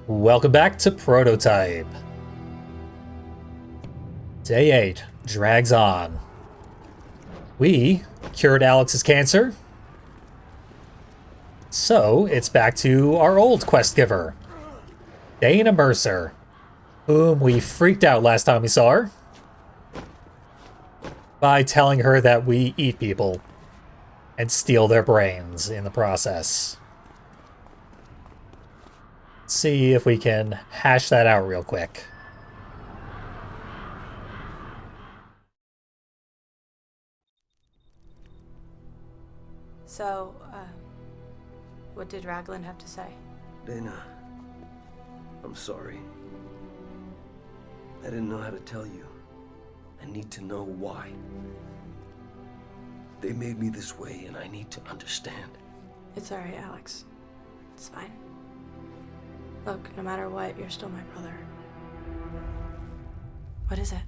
Welcome back to Prototype. Day 8 drags on. We cured Alex's cancer, so it's back to our old quest giver, Dana Mercer, whom we freaked out last time we saw her by telling her that we eat people and steal their brains in the process. Let's see if we can hash that out real quick. So, what did Raglan have to say? Lena, I'm sorry. I didn't know how to tell you. I need to know why. They made me this way, and I need to understand. It's alright, Alex. It's fine. Look, no matter what, you're still my brother. What is it?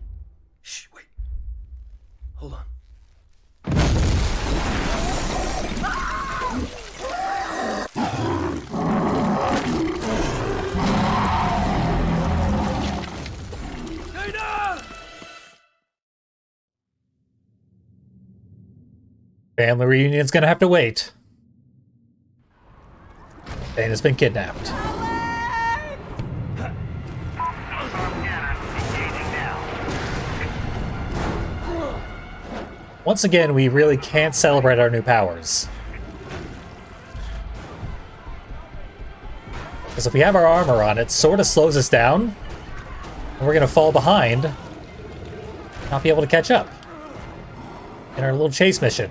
Shh, wait. Hold on. Family reunion's gonna have to wait. Dana's been kidnapped. Once again, we really can't celebrate our new powers. Because if we have our armor on, it sort of slows us down. And we're gonna fall behind. Not be able to catch up in our little chase mission.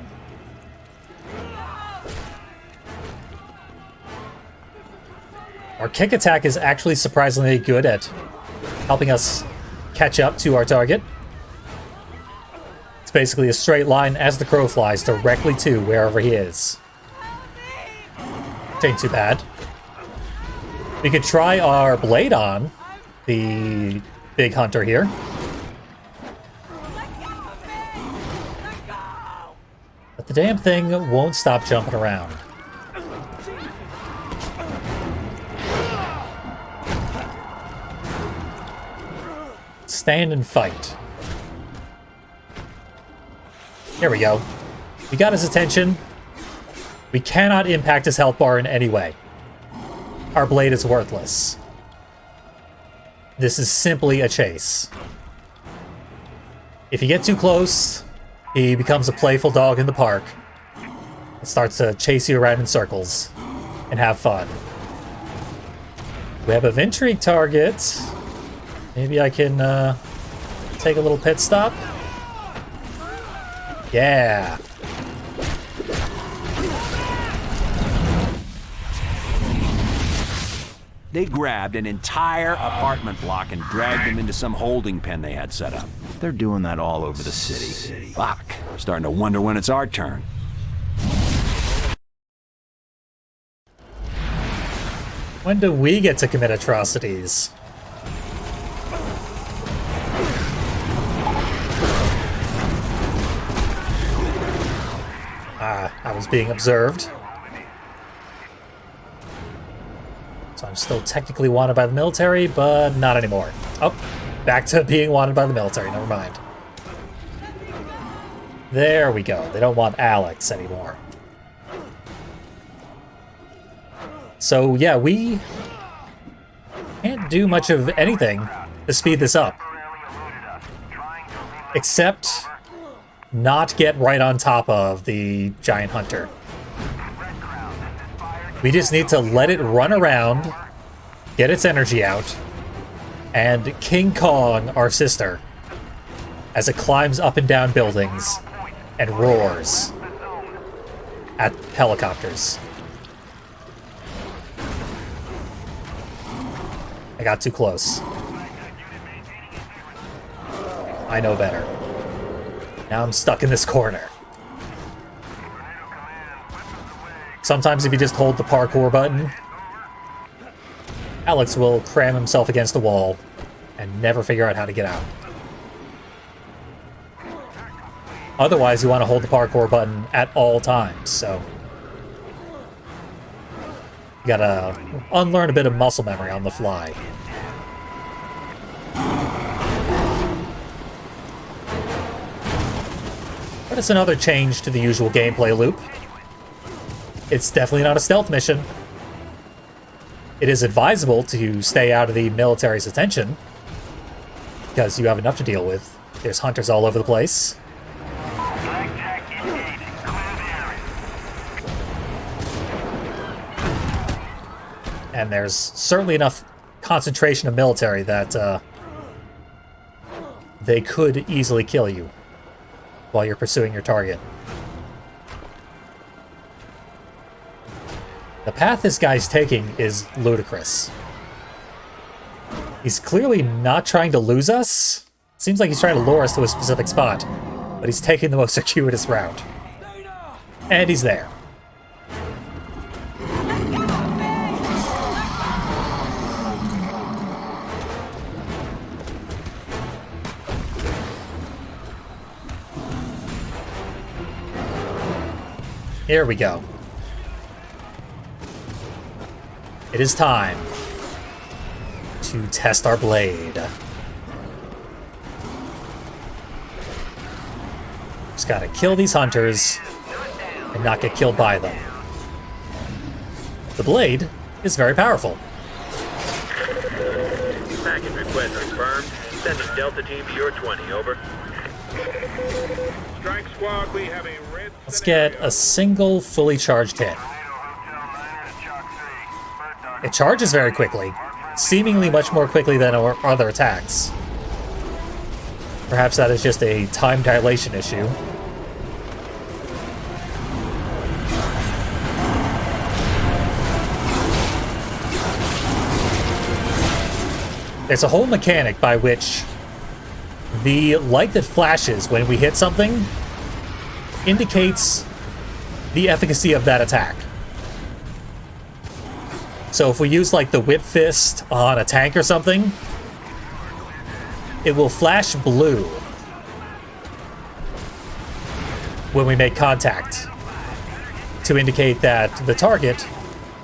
Our kick attack is actually surprisingly good at helping us catch up to our target. It's basically a straight line as the crow flies directly to wherever he is. Which ain't too bad. We could try our blade on the big hunter here. But the damn thing won't stop jumping around. Stand and fight. Here we go. We got his attention. We cannot impact his health bar in any way. Our blade is worthless. This is simply a chase. If you get too close, he becomes a playful dog in the park. It starts to chase you around in circles and have fun. We have a intrigue target. Maybe I can take a little pit stop. Yeah. They grabbed an entire apartment block and dragged them into some holding pen they had set up. They're doing that all over the city. Fuck. Starting to wonder when it's our turn. When do we get to commit atrocities? I was being observed. So I'm still technically wanted by the military, but not anymore. Oh, back to being wanted by the military, never mind. There we go. They don't want Alex anymore. So yeah, we can't do much of anything to speed this up. Except not get right on top of the giant hunter. We just need to let it run around, get its energy out, and King Kong our sister as it climbs up and down buildings and roars at helicopters. I got too close. I know better. Now I'm stuck in this corner. Sometimes if you just hold the parkour button, Alex will cram himself against the wall and never figure out how to get out. Otherwise, you want to hold the parkour button at all times, so you Gotta unlearn a bit of muscle memory on the fly. But it's another change to the usual gameplay loop. It's definitely not a stealth mission. It is advisable to stay out of the military's attention, because you have enough to deal with. There's hunters all over the place. And there's certainly enough concentration of military that they could easily kill you while you're pursuing your target. The path this guy's taking is ludicrous. He's clearly not trying to lose us. Seems like he's trying to lure us to a specific spot, but he's taking the most circuitous route. And he's there. Here we go. It is time to test our blade. Just gotta kill these hunters and not get killed by them. The blade is very powerful. Package request confirmed. Sending Delta Team to your 20, over. Strike squad, we have a red... Let's get a single fully charged hit. It charges very quickly, seemingly much more quickly than our other attacks. Perhaps that is just a time dilation issue. There's a whole mechanic by which the light that flashes when we hit something indicates the efficacy of that attack. So if we use like the whip fist on a tank or something, it will flash blue when we make contact to indicate that the target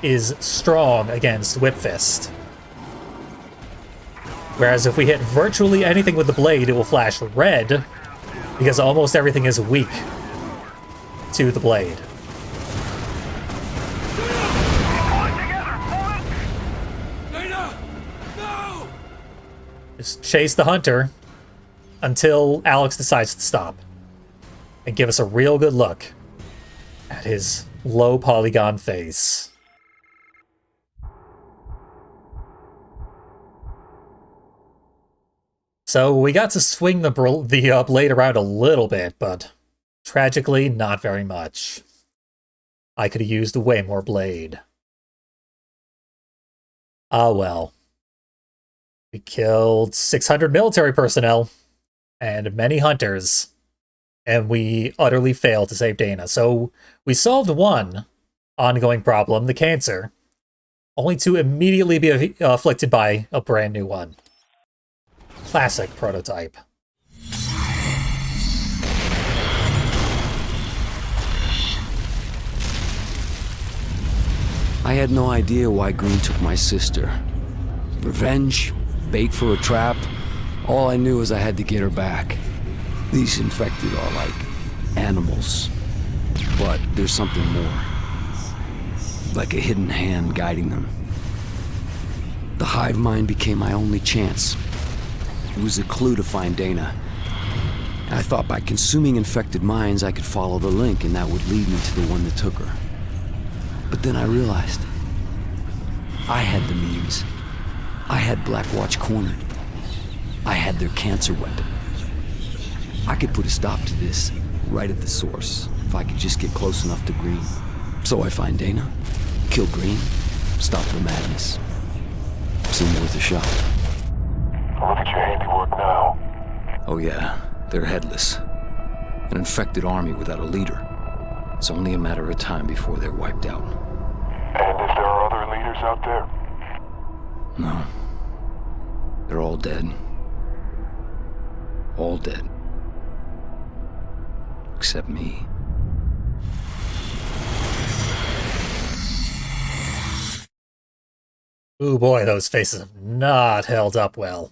is strong against whip fist. Whereas if we hit virtually anything with the blade, it will flash red because almost everything is weak to the blade. Lena! No! Just chase the hunter until Alex decides to stop and give us a real good look at his low polygon face. So we got to swing the blade around a little bit, but tragically not very much. I could have used way more blade. Ah well. We killed 600 military personnel and many hunters, and we utterly failed to save Dana. So we solved one ongoing problem, the cancer, only to immediately be afflicted by a brand new one. Classic prototype. I had no idea why Green took my sister. Revenge? Bait for a trap? All I knew is I had to get her back. These infected are like animals. But there's something more. Like a hidden hand guiding them. The hive mind became my only chance. It was a clue to find Dana. I thought by consuming infected minds I could follow the link and that would lead me to the one that took her. But then I realized I had the means. I had Blackwatch cornered. I had their cancer weapon. I could put a stop to this right at the source if I could just get close enough to Green. So I find Dana, kill Green, stop the madness. Seemed worth a shot. Look at your handiwork now. Oh yeah, they're headless. An infected army without a leader. It's only a matter of time before they're wiped out. And if there are other leaders out there? No. They're all dead. All dead. Except me. Ooh boy, those faces have not held up well.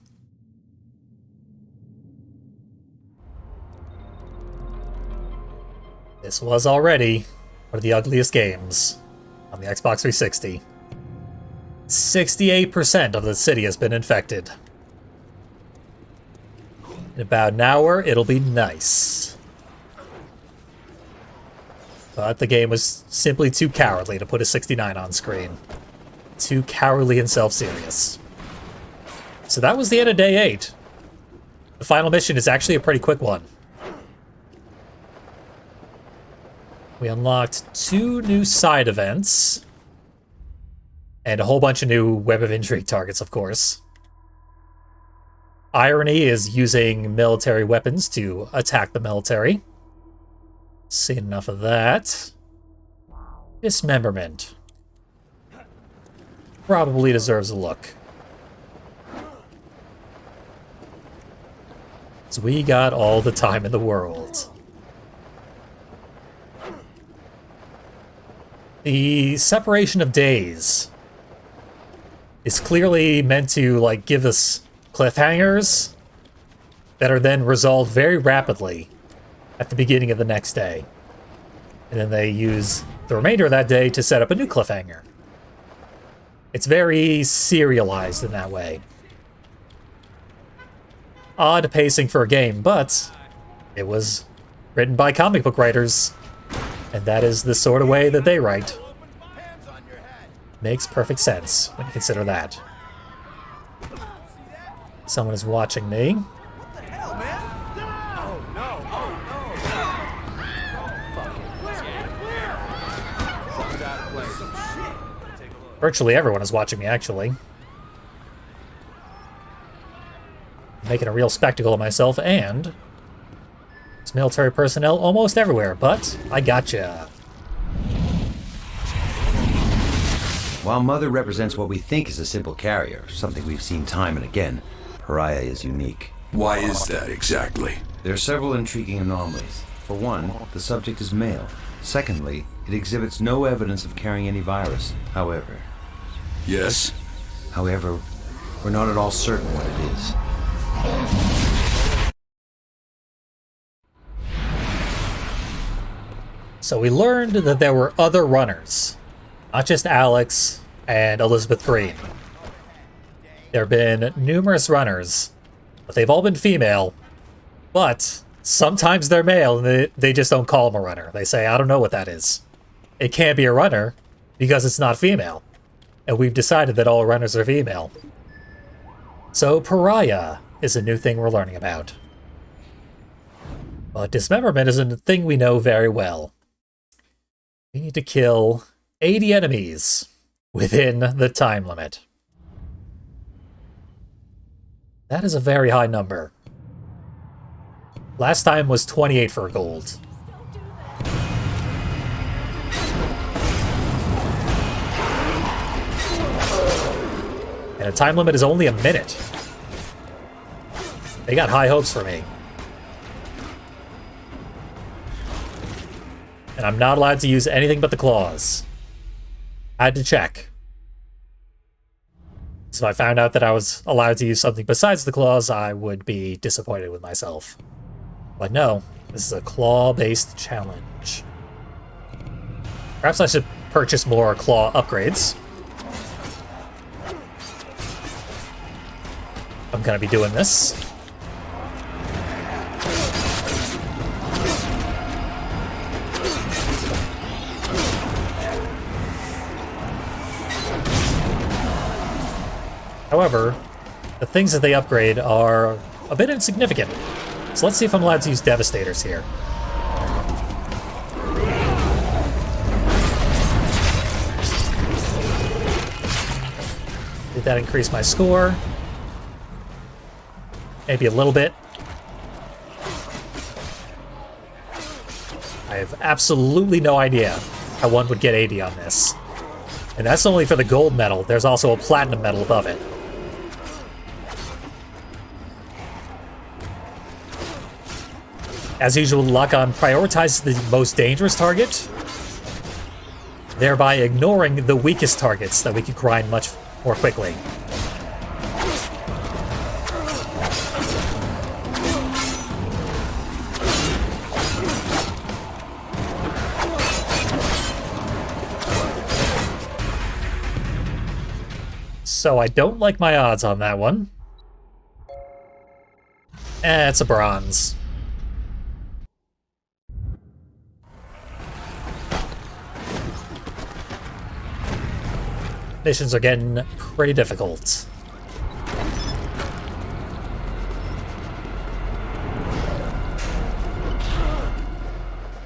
This was already one of the ugliest games on the Xbox 360. 68% of the city has been infected. In about an hour, it'll be nice. But the game was simply too cowardly to put a 69 on screen. Too cowardly and self-serious. So that was the end of day 8. The final mission is actually a pretty quick one. We unlocked 2 new side events. And a whole bunch of new Web of Intrigue targets, of course. Irony is using military weapons to attack the military. Seen enough of that. Dismemberment. Probably deserves a look. So we got all the time in the world. The separation of days is clearly meant to, like, give us cliffhangers that are then resolved very rapidly at the beginning of the next day. And then they use the remainder of that day to set up a new cliffhanger. It's very serialized in that way. Odd pacing for a game, but it was written by comic book writers, and that is the sort of way that they write. Makes perfect sense when you consider that. Someone is watching me. Virtually everyone is watching me, actually. Making a real spectacle of myself, and there's military personnel almost everywhere, but I gotcha. While Mother represents what we think is a simple carrier, something we've seen time and again, Pariah is unique. Why is that exactly? There are several intriguing anomalies. For one, the subject is male. Secondly, it exhibits no evidence of carrying any virus. However, we're not at all certain what it is. So we learned that there were other runners, not just Alex and Elizabeth Green. There have been numerous runners, but they've all been female, but sometimes they're male and they just don't call them a runner. They say, I don't know what that is. It can't be a runner because it's not female. And we've decided that all runners are female. So Pariah is a new thing we're learning about. But dismemberment is a thing we know very well. We need to kill 80 enemies within the time limit. That is a very high number. Last time was 28 for gold. And a time limit is only a minute. They got high hopes for me. And I'm not allowed to use anything but the claws. I had to check. So if I found out that I was allowed to use something besides the claws, I would be disappointed with myself. But no, this is a claw-based challenge. Perhaps I should purchase more claw upgrades. I'm gonna be doing this. However, the things that they upgrade are a bit insignificant. So let's see if I'm allowed to use Devastators here. Did that increase my score? Maybe a little bit. I have absolutely no idea how one would get 80 on this. And that's only for the gold medal. There's also a platinum medal above it. As usual, Lock-On prioritizes the most dangerous target, thereby ignoring the weakest targets that we could grind much more quickly. So I don't like my odds on that one. It's a bronze. Missions are getting pretty difficult.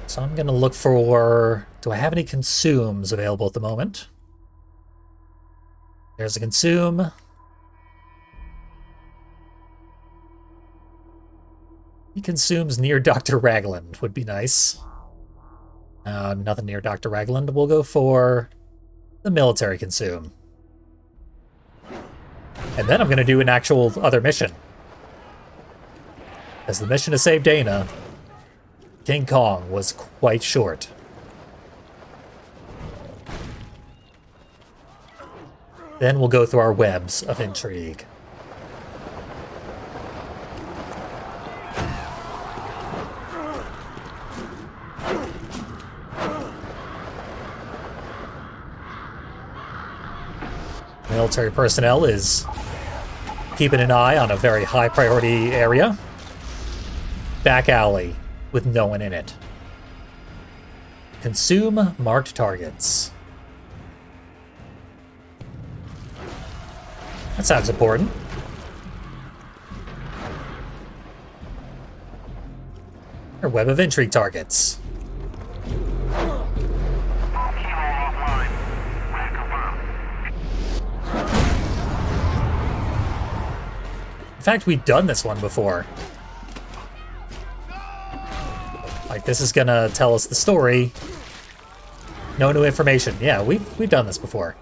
So I'm gonna look for... do I have any consumes available at the moment? There's a consume. He consumes near Dr. Ragland would be nice. Nothing near Dr. Ragland. We'll go for the military consume. And then I'm going to do an actual other mission. As the mission to save Dana, King Kong was quite short. Then we'll go through our webs of intrigue. Military personnel is keeping an eye on a very high priority area. Back alley with no one in it. Consume marked targets. That sounds important. Or web of intrigue targets. In fact, we've done this one before. Like, this is gonna tell us the story. No new information. Yeah, we've done this before.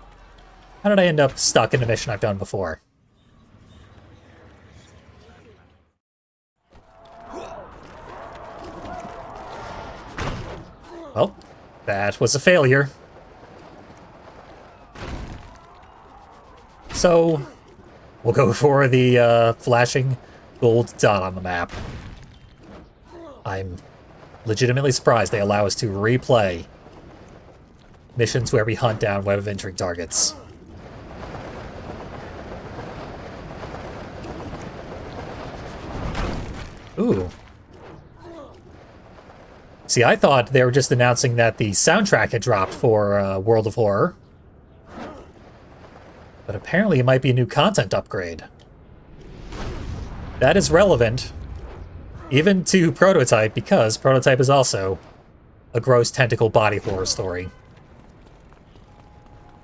How did I end up stuck in a mission I've done before? Well, that was a failure. So, we'll go for the flashing gold dot on the map. I'm legitimately surprised they allow us to replay missions where we hunt down web of intrigue targets. Ooh. See, I thought they were just announcing that the soundtrack had dropped for World of Horror. But apparently it might be a new content upgrade. That is relevant, even to Prototype, because Prototype is also a gross tentacle body horror story.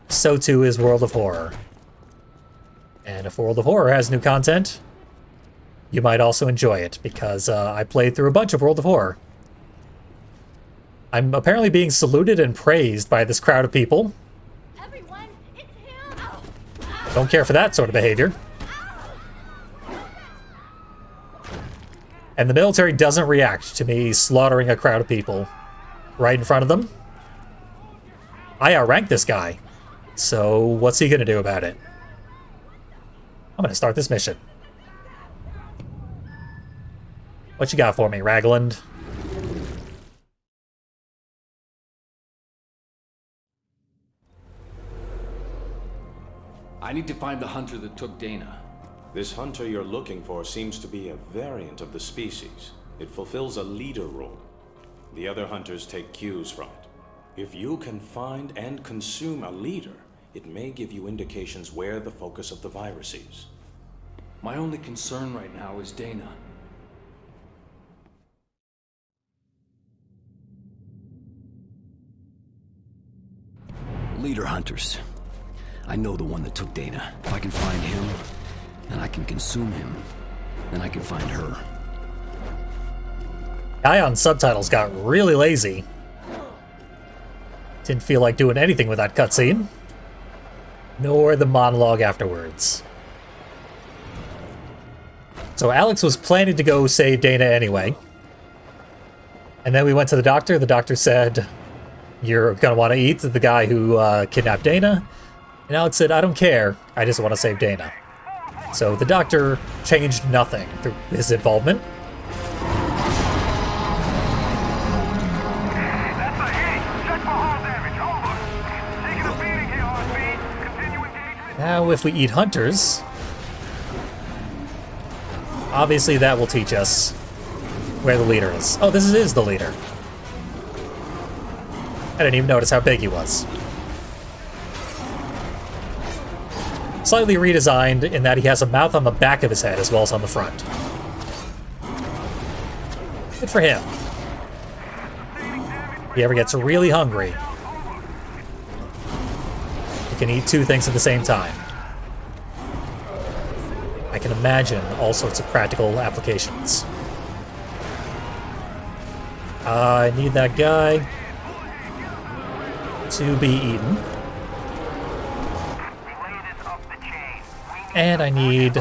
So too is World of Horror. And if World of Horror has new content, you might also enjoy it, because I played through a bunch of World of Horror. I'm apparently being saluted and praised by this crowd of people. Everyone, it's him. Don't care for that sort of behavior. And the military doesn't react to me slaughtering a crowd of people right in front of them. I outrank this guy, so what's he gonna do about it? I'm gonna start this mission. What you got for me, Ragland? I need to find the hunter that took Dana. This hunter you're looking for seems to be a variant of the species. It fulfills a leader role. The other hunters take cues from it. If you can find and consume a leader, it may give you indications where the focus of the virus is. My only concern right now is Dana. Leader hunters. I know the one that took Dana. If I can find him, then I can consume him. Then I can find her. Guy on subtitles got really lazy. Didn't feel like doing anything with that cutscene. Nor the monologue afterwards. So Alex was planning to go save Dana anyway. And then we went to the doctor. The doctor said, "You're gonna want to eat the guy who kidnapped Dana. And Alex said, I don't care, I just want to save Dana. So the doctor changed nothing through his involvement. Now if we eat hunters, obviously that will teach us where the leader is. Oh, this is the leader. I didn't even notice how big he was. Slightly redesigned in that he has a mouth on the back of his head as well as on the front. Good for him. If he ever gets really hungry, he can eat two things at the same time. I can imagine all sorts of practical applications. I need that guy to be eaten. And I need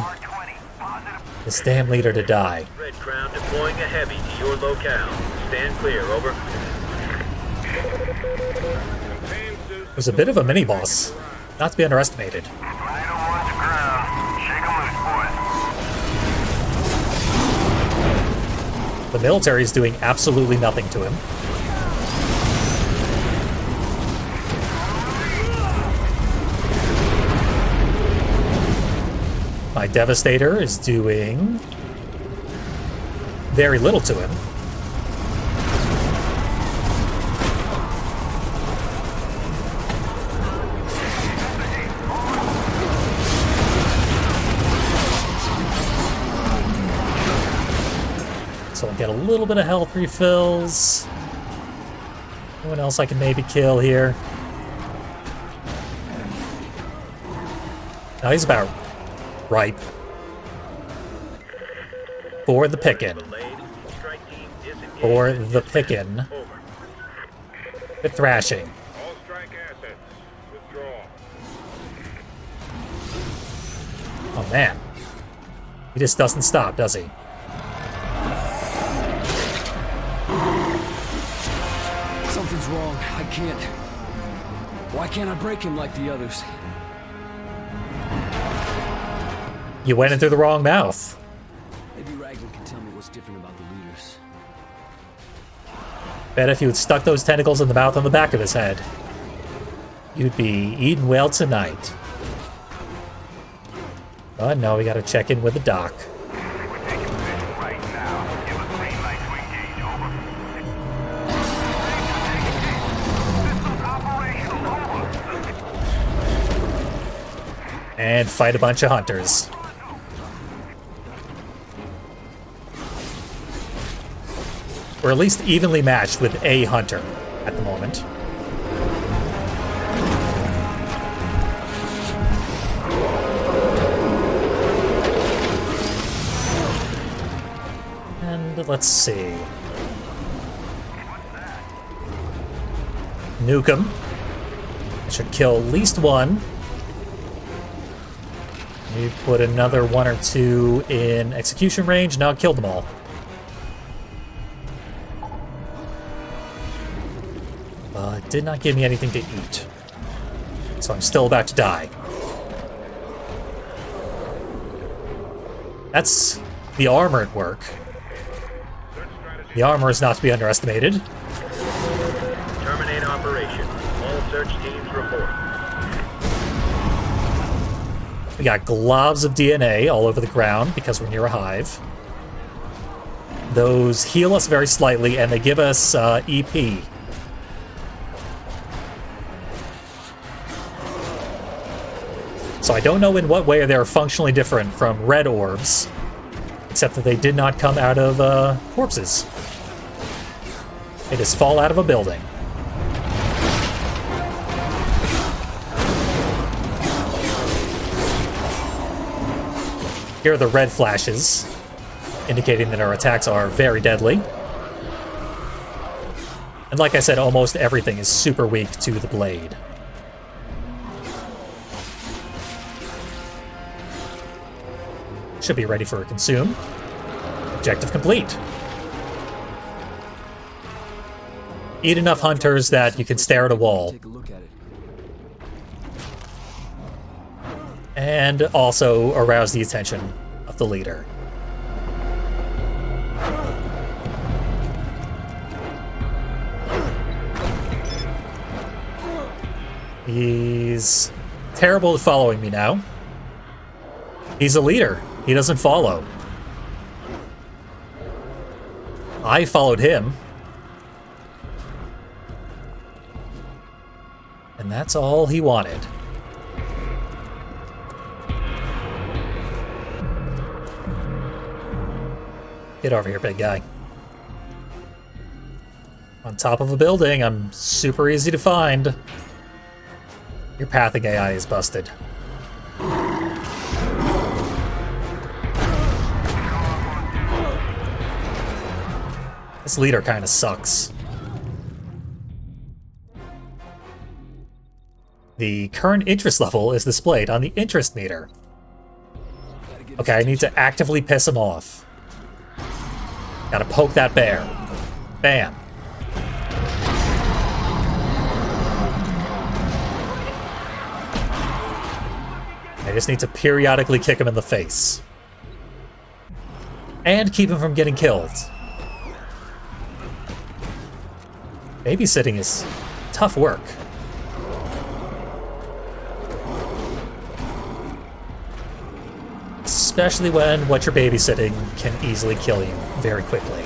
this damn leader to die. Red Crown deploying a heavy to your locale. Stand clear, over. It was a bit of a mini-boss, not to be underestimated. The military is doing absolutely nothing to him. My Devastator is doing very little to him. So I'll get a little bit of health refills. Anyone else I can maybe kill here? No, he's about ripe for the pickin'. For the pickin'. Good thrashing. All strike assets, withdraw. Oh man. He just doesn't stop, does he? Something's wrong. I can't. Why can't I break him like the others? You went in through the wrong mouth. Maybe Raglan can tell me what's different about the leaders. Bet if you had stuck those tentacles in the mouth on the back of his head, you'd be eating well tonight. But no, we gotta check in with the doc. And fight a bunch of hunters. We're at least evenly matched with a hunter at the moment. And let's see. Nuke him. I should kill at least one. Maybe put another one or two in execution range. Now kill them all. It did not give me anything to eat. So I'm still about to die. That's the armor at work. The armor is not to be underestimated. Terminate operation. All search teams report. We got globs of DNA all over the ground because we're near a hive. Those heal us very slightly and they give us EP. So I don't know in what way they're functionally different from red orbs, except that they did not come out of corpses. They just fall out of a building. Here are the red flashes, indicating that our attacks are very deadly. And like I said, almost everything is super weak to the blade. Should be ready for a consume. Objective complete. Eat enough hunters that you can stare at a wall. And also arouse the attention of the leader. He's terrible at following me now. He's a leader. He doesn't follow. I followed him. And that's all he wanted. Get over here, big guy. On top of a building, I'm super easy to find. Your pathing AI is busted. This leader kind of sucks. The current interest level is displayed on the interest meter. Okay, I need to actively piss him off. Gotta poke that bear. Bam. I just need to periodically kick him in the face. And keep him from getting killed. Babysitting is tough work. Especially when what you're babysitting can easily kill you very quickly.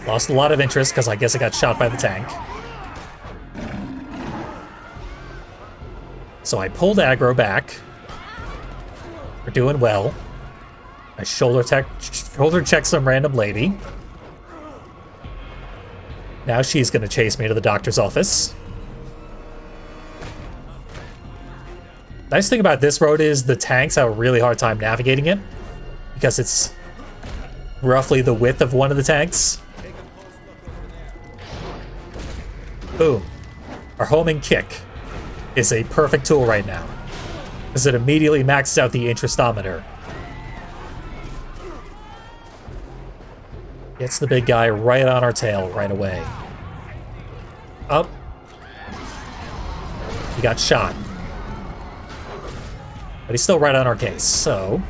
Lost a lot of interest because I guess I got shot by the tank. So I pulled aggro back. We're doing well. I shoulder check some random lady. Now she's gonna chase me to the doctor's office. Nice thing about this road is the tanks have a really hard time navigating it because it's roughly the width of one of the tanks. Boom. Our homing kick is a perfect tool right now because it immediately maxes out the interestometer. Gets the big guy right on our tail right away. Up. He got shot. But he's still right on our case, so...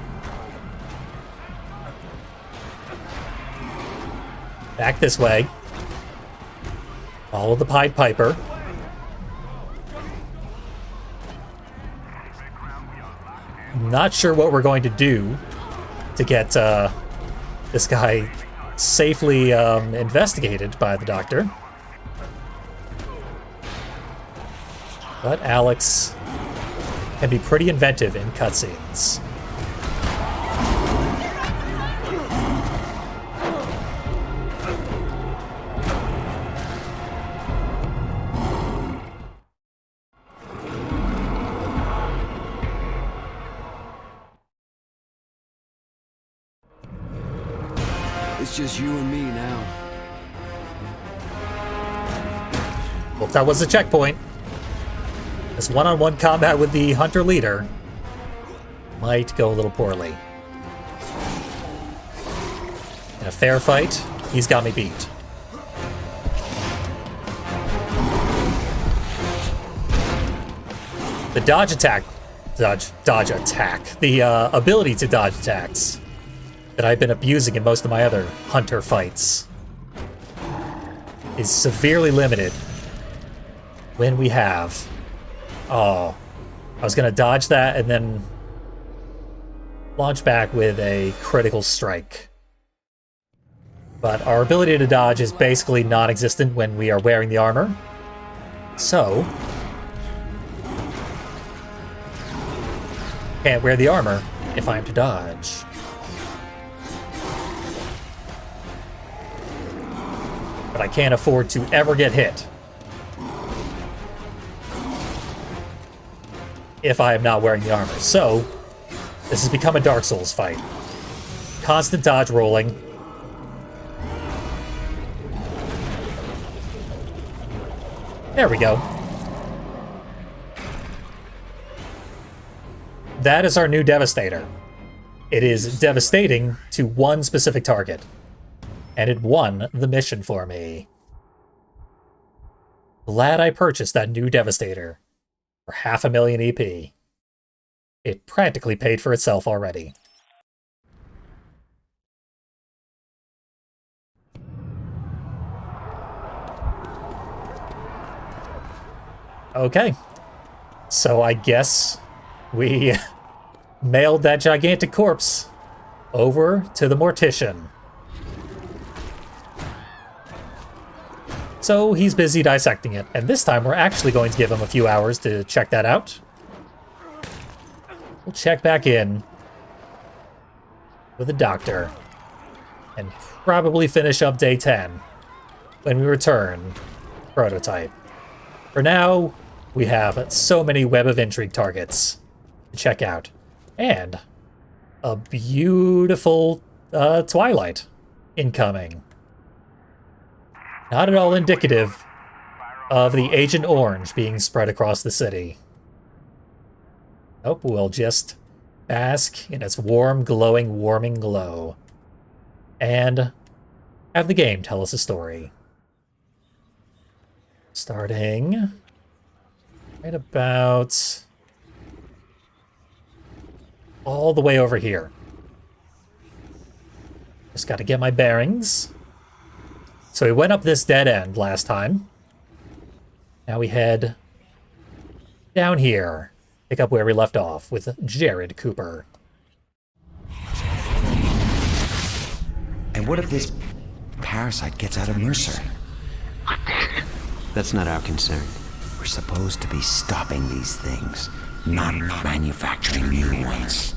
Back this way. Follow the Pied Piper. Not sure what we're going to do to get this guy safely investigated by the doctor. But Alex can be pretty inventive in cutscenes. It's just you and me now. Hope that was a checkpoint. This one-on-one combat with the hunter leader might go a little poorly. In a fair fight, he's got me beat. The dodge attack, the ability to dodge attacks that I've been abusing in most of my other hunter fights is severely limited when we have... Oh, I was gonna dodge that and then launch back with a critical strike. But our ability to dodge is basically non-existent when we are wearing the armor. So, can't wear the armor if I am to dodge. But I can't afford to ever get hit if I am not wearing the armor. So, this has become a Dark Souls fight. Constant dodge rolling. There we go. That is our new Devastator. It is devastating to one specific target. And it won the mission for me. Glad I purchased that new Devastator. for 500,000 EP. It practically paid for itself already. Okay, so I guess we mailed that gigantic corpse over to the mortician. So he's busy dissecting it, and this time we're actually going to give him a few hours to check that out. We'll check back in with the doctor and probably finish up day 10 when we return prototype. For now, we have so many Web of Intrigue targets to check out, and a beautiful Twilight incoming. Not at all indicative of the Agent Orange being spread across the city. Nope, we'll just bask in its warm, glowing, warming glow. And have the game tell us a story. Starting right about all the way over here. Just got to get my bearings. So we went up this dead end last time. Now we head down here. Pick up where we left off with Jared Cooper. And what if this parasite gets out of Mercer? That's not our concern. We're supposed to be stopping these things, not manufacturing new ones.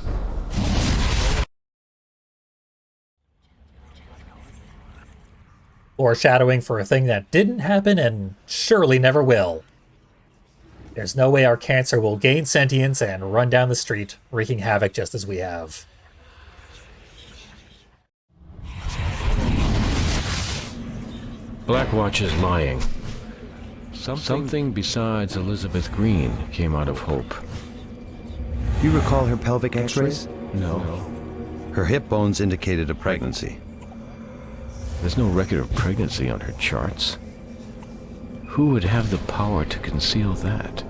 Foreshadowing for a thing that didn't happen and surely never will. There's no way our cancer will gain sentience and run down the street, wreaking havoc just as we have. Blackwatch is lying. Something besides Elizabeth Green came out of Hope. You recall her pelvic x-rays? No. Her hip bones indicated a pregnancy. There's no record of pregnancy on her charts. Who would have the power to conceal that?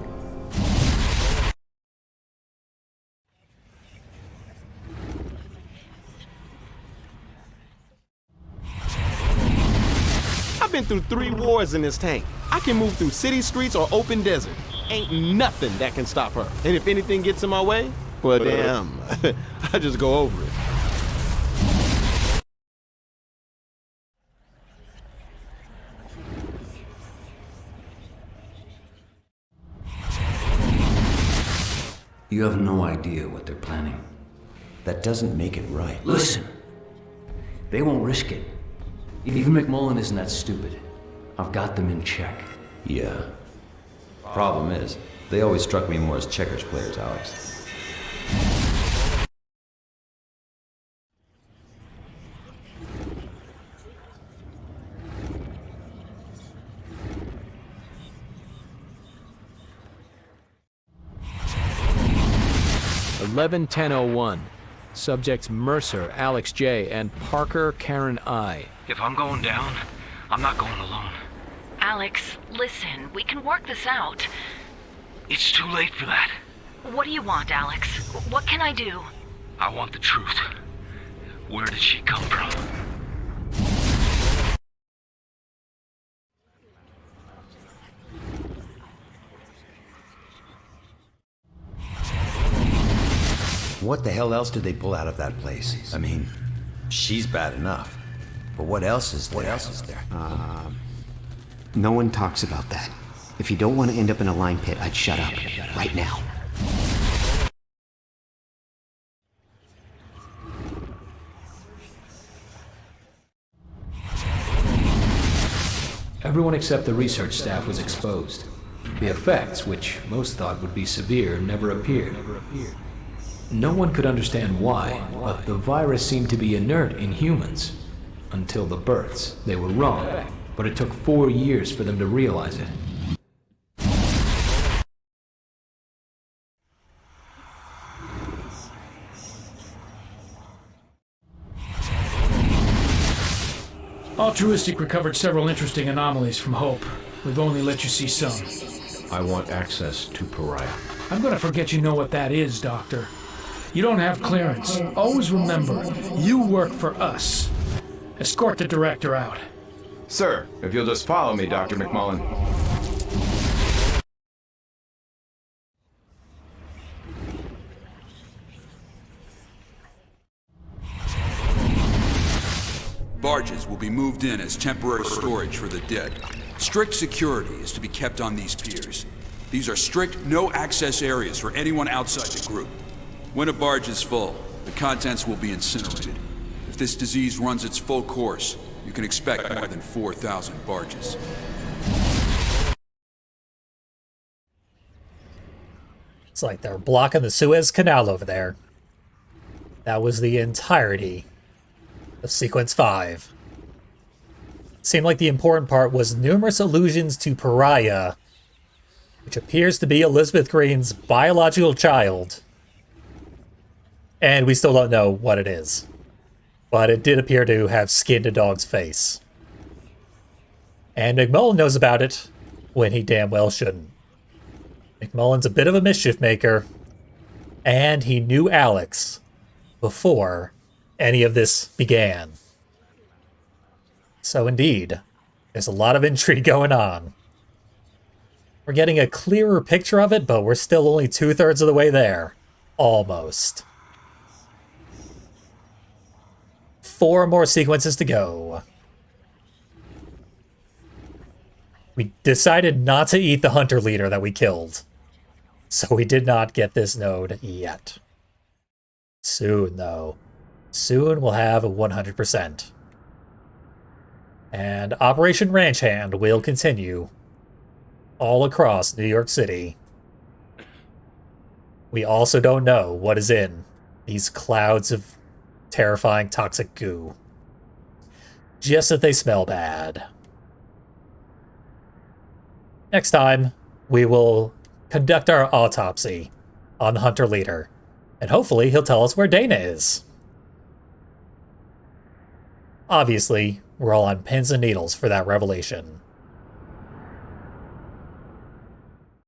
I've been through 3 wars in this tank. I can move through city streets or open desert. Ain't nothing that can stop her. And if anything gets in my way, well, damn, I just go over it. You have no idea what they're planning. That doesn't make it right. Listen, they won't risk it. Even McMullen isn't that stupid. I've got them in check. Yeah. Problem is, they always struck me more as checkers players, Alex. (11:10:01). Subjects Mercer, Alex J, and Parker Karen I. If I'm going down, I'm not going alone. Alex, listen, we can work this out. It's too late for that. What do you want, Alex? What can I do? I want the truth. Where did she come from? What the hell else did they pull out of that place? I mean, she's bad enough. But what else is there? What else is there? No one talks about that. If you don't want to end up in a lime pit, I'd shut up. Right now. Everyone except the research staff was exposed. The effects, which most thought would be severe, never appeared. No one could understand why, but the virus seemed to be inert in humans. Until the births. They were wrong, but it took 4 years for them to realize it. Altruistic recovered several interesting anomalies from Hope. We've only let you see some. I want access to Pariah. I'm gonna forget you know what that is, Doctor. You don't have clearance. Always remember, you work for us. Escort the director out. Sir, if you'll just follow me, Dr. McMullen. Barges will be moved in as temporary storage for the dead. Strict security is to be kept on these piers. These are strict, no-access areas for anyone outside the group. When a barge is full, the contents will be incinerated. If this disease runs its full course, you can expect more than 4,000 barges. It's like they're blocking the Suez Canal over there. That was the entirety of Sequence 5. Seemed like the important part was numerous allusions to Pariah, which appears to be Elizabeth Green's biological child. And we still don't know what it is. But it did appear to have skinned a dog's face. And McMullen knows about it when he damn well shouldn't. McMullen's a bit of a mischief maker, and he knew Alex before any of this began. So indeed, there's a lot of intrigue going on. We're getting a clearer picture of it, but we're still only 2/3 of the way there. Almost. 4 more sequences to go. We decided not to eat the hunter leader that we killed, so we did not get this node yet. Soon, though. Soon we'll have a 100%. And Operation Ranch Hand will continue all across New York City. We also don't know what is in these clouds of terrifying toxic goo. Just that they smell bad. Next time, we will conduct our autopsy on the hunter leader, and hopefully he'll tell us where Dana is. Obviously, we're all on pins and needles for that revelation.